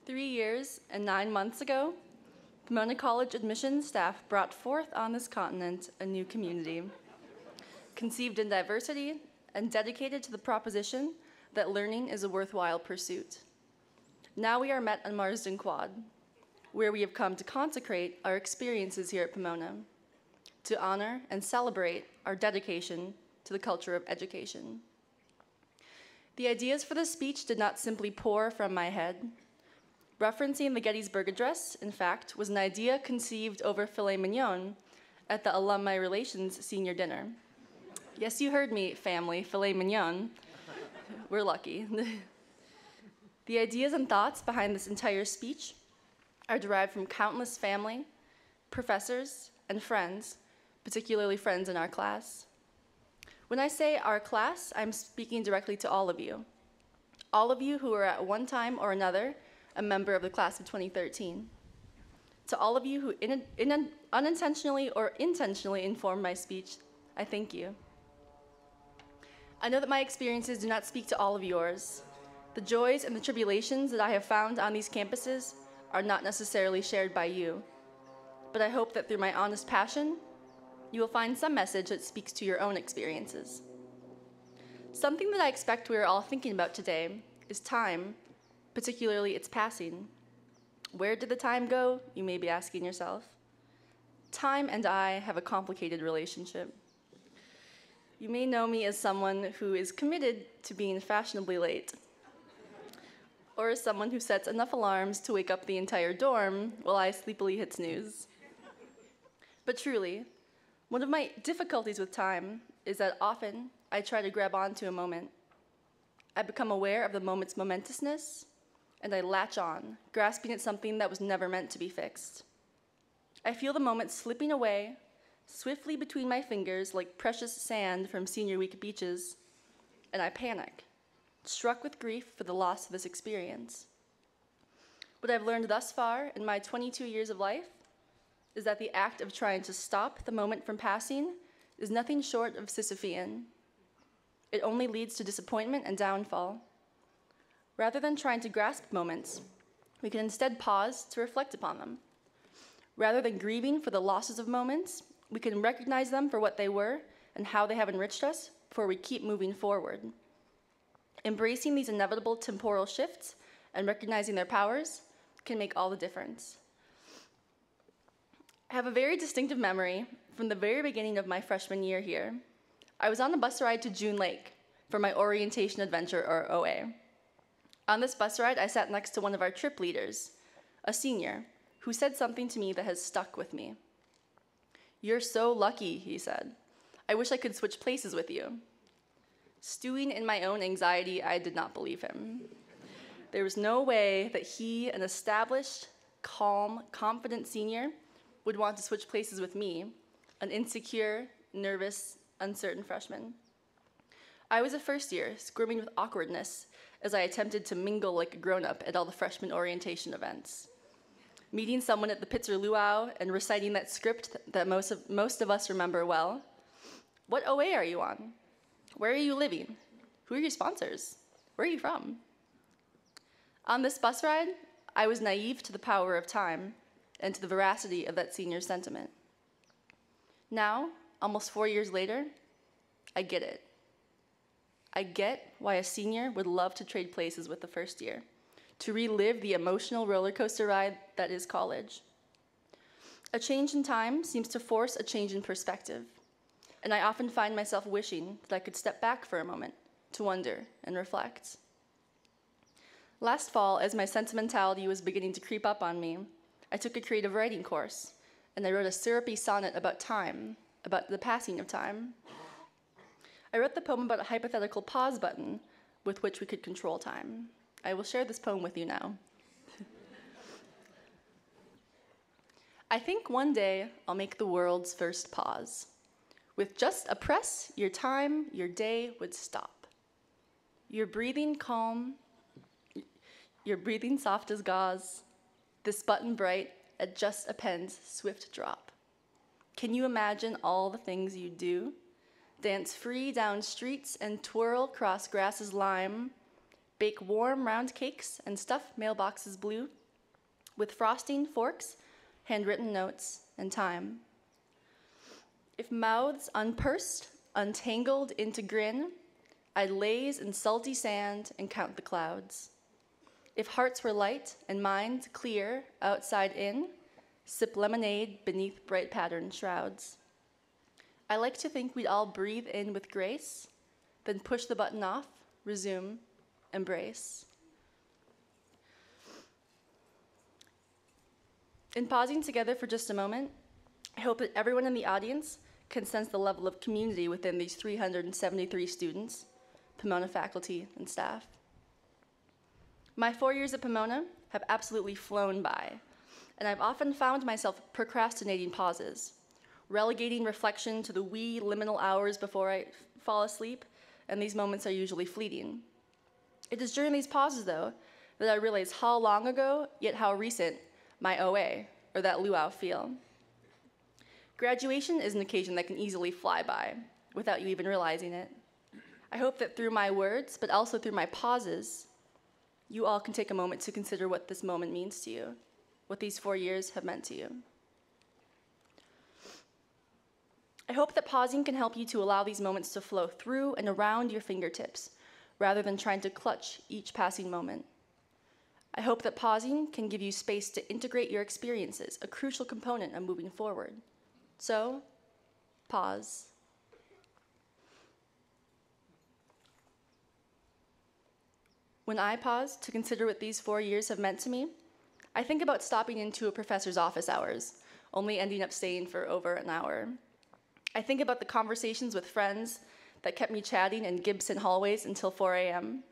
3 years and 9 months ago, Pomona College admissions staff brought forth on this continent a new community, conceived in diversity and dedicated to the proposition that learning is a worthwhile pursuit. Now we are met on Marsden Quad, where we have come to consecrate our experiences here at Pomona, to honor and celebrate our dedication to the culture of education. The ideas for this speech did not simply pour from my head. Referencing the Gettysburg Address, in fact, was an idea conceived over filet mignon at the Alumni Relations Senior Dinner. Yes, you heard me, family, filet mignon. We're lucky. The ideas and thoughts behind this entire speech are derived from countless family, professors, and friends, particularly friends in our class. When I say our class, I'm speaking directly to all of you who are at one time or another a member of the class of 2013. To all of you who unintentionally or intentionally informed my speech, I thank you. I know that my experiences do not speak to all of yours. The joys and the tribulations that I have found on these campuses are not necessarily shared by you, but I hope that through my honest passion, you will find some message that speaks to your own experiences. Something that I expect we are all thinking about today is time, particularly its passing. Where did the time go, you may be asking yourself. Time and I have a complicated relationship. You may know me as someone who is committed to being fashionably late, or as someone who sets enough alarms to wake up the entire dorm while I sleepily hit snooze. But truly, one of my difficulties with time is that often I try to grab onto a moment. I become aware of the moment's momentousness, and I latch on, grasping at something that was never meant to be fixed. I feel the moment slipping away, swiftly between my fingers like precious sand from senior week beaches, and I panic, struck with grief for the loss of this experience. What I've learned thus far in my 22 years of life is that the act of trying to stop the moment from passing is nothing short of Sisyphean. It only leads to disappointment and downfall. Rather than trying to grasp moments, we can instead pause to reflect upon them. Rather than grieving for the losses of moments, we can recognize them for what they were and how they have enriched us before we keep moving forward. Embracing these inevitable temporal shifts and recognizing their powers can make all the difference. I have a very distinctive memory from the very beginning of my freshman year here. I was on a bus ride to June Lake for my orientation adventure, or OA. On this bus ride, I sat next to one of our trip leaders, a senior, who said something to me that has stuck with me. "You're so lucky," he said. "I wish I could switch places with you." Stewing in my own anxiety, I did not believe him. There was no way that he, an established, calm, confident senior, would want to switch places with me, an insecure, nervous, uncertain freshman. I was a first year, squirming with awkwardness as I attempted to mingle like a grown-up at all the freshman orientation events. Meeting someone at the Pitzer Luau and reciting that script that most of us remember well. "What OA are you on? Where are you living? Who are your sponsors? Where are you from?" On this bus ride, I was naive to the power of time and to the veracity of that senior's sentiment. Now, almost 4 years later, I get it. I get why a senior would love to trade places with the first year, to relive the emotional roller coaster ride that is college. A change in time seems to force a change in perspective, and I often find myself wishing that I could step back for a moment to wonder and reflect. Last fall, as my sentimentality was beginning to creep up on me, I took a creative writing course, and I wrote a syrupy sonnet about time, about the passing of time. I wrote the poem about a hypothetical pause button with which we could control time. I will share this poem with you now. I think one day I'll make the world's first pause. With just a press, your time, your day would stop. Your breathing calm, your breathing soft as gauze, this button bright at just a pen's swift drop. Can you imagine all the things you do? Dance free down streets and twirl cross grasses lime, Bake warm, round cakes and stuff mailboxes blue with frosting, forks, handwritten notes, and time. If mouths unpursed, untangled into grin, I'd laze in salty sand and count the clouds. If hearts were light and minds clear, outside in, sip lemonade beneath bright patterned shrouds. I like to think we'd all breathe in with grace, then push the button off, resume, embrace. In pausing together for just a moment, I hope that everyone in the audience can sense the level of community within these 373 students, Pomona faculty and staff. My 4 years at Pomona have absolutely flown by, and I've often found myself procrastinating pauses, relegating reflection to the wee liminal hours before I fall asleep, and these moments are usually fleeting. It is during these pauses, though, that I realize how long ago, yet how recent, my OA, or that luau feel. Graduation is an occasion that can easily fly by, without you even realizing it. I hope that through my words, but also through my pauses, you all can take a moment to consider what this moment means to you, what these 4 years have meant to you. I hope that pausing can help you to allow these moments to flow through and around your fingertips, rather than trying to clutch each passing moment. I hope that pausing can give you space to integrate your experiences, a crucial component of moving forward. So, pause. When I pause to consider what these 4 years have meant to me, I think about stopping into a professor's office hours, only ending up staying for over an hour. I think about the conversations with friends that kept me chatting in Gibson hallways until 4 a.m.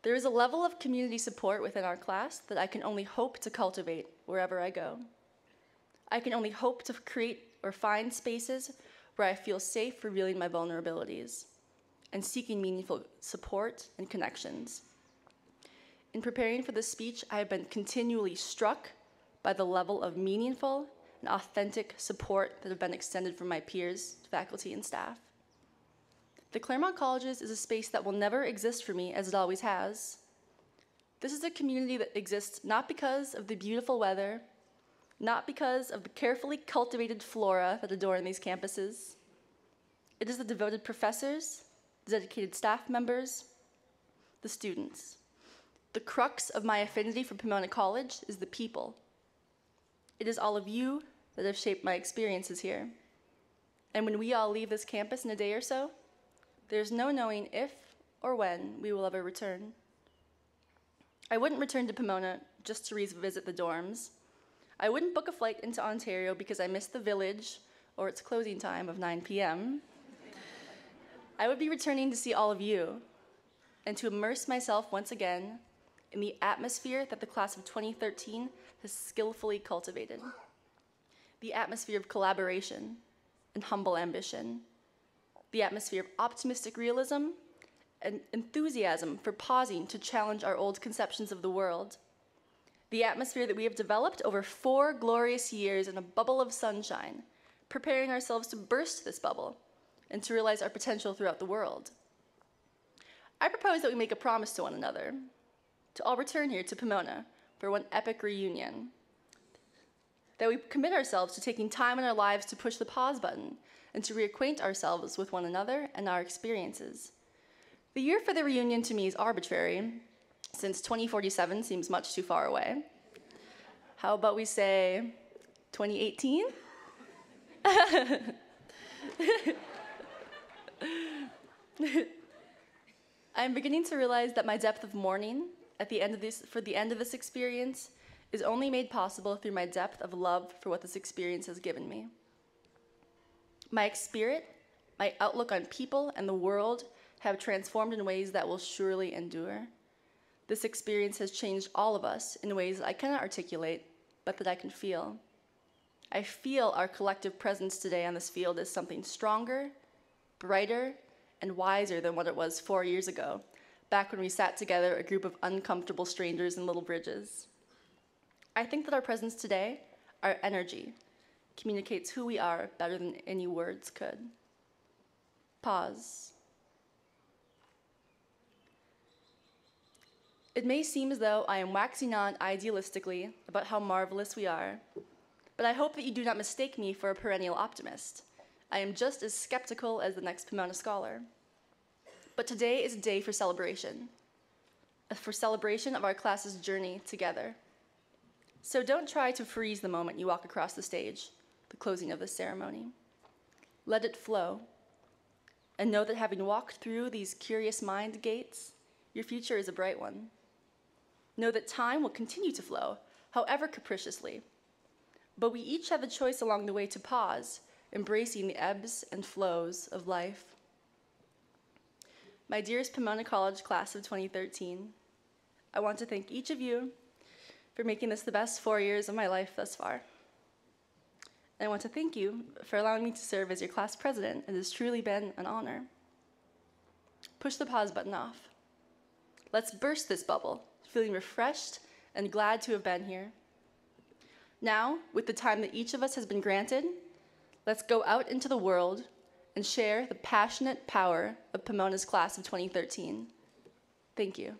There is a level of community support within our class that I can only hope to cultivate wherever I go. I can only hope to create or find spaces where I feel safe revealing my vulnerabilities and seeking meaningful support and connections. In preparing for this speech, I have been continually struck by the level of meaningful and authentic support that have been extended from my peers, faculty, and staff. The Claremont Colleges is a space that will never exist for me as it always has. This is a community that exists not because of the beautiful weather, not because of the carefully cultivated flora that adorn these campuses. It is the devoted professors, the dedicated staff members, the students. The crux of my affinity for Pomona College is the people. It is all of you that have shaped my experiences here. And when we all leave this campus in a day or so, there's no knowing if or when we will ever return. I wouldn't return to Pomona just to revisit the dorms. I wouldn't book a flight into Ontario because I missed the village or its closing time of 9 p.m. I would be returning to see all of you and to immerse myself once again in the atmosphere that the class of 2013 has skillfully cultivated. The atmosphere of collaboration and humble ambition. The atmosphere of optimistic realism and enthusiasm for pausing to challenge our old conceptions of the world. The atmosphere that we have developed over 4 glorious years in a bubble of sunshine, preparing ourselves to burst this bubble and to realize our potential throughout the world. I propose that we make a promise to one another, to all return here to Pomona for one epic reunion, that we commit ourselves to taking time in our lives to push the pause button and to reacquaint ourselves with one another and our experiences. The year for the reunion to me is arbitrary, since 2047 seems much too far away. How about we say 2018? I'm beginning to realize that my depth of mourning for the end of this experience is only made possible through my depth of love for what this experience has given me. My spirit, my outlook on people and the world have transformed in ways that will surely endure. This experience has changed all of us in ways I cannot articulate, but that I can feel. I feel our collective presence today on this field is something stronger, brighter, and wiser than what it was 4 years ago, back when we sat together, a group of uncomfortable strangers in little bridges. I think that our presence today, our energy, communicates who we are better than any words could. Pause. It may seem as though I am waxing on idealistically about how marvelous we are, but I hope that you do not mistake me for a perennial optimist. I am just as skeptical as the next Pomona scholar. But today is a day for celebration of our class's journey together. So don't try to freeze the moment you walk across the stage, the closing of this ceremony. Let it flow. And know that having walked through these curious mind gates, your future is a bright one. Know that time will continue to flow, however capriciously. But we each have a choice along the way to pause, embracing the ebbs and flows of life. My dearest Pomona College class of 2013, I want to thank each of you for making this the best 4 years of my life thus far. And I want to thank you for allowing me to serve as your class president. It has truly been an honor. Push the pause button off. Let's burst this bubble, feeling refreshed and glad to have been here. Now, with the time that each of us has been granted, let's go out into the world and share the passionate power of Pomona's class of 2013. Thank you.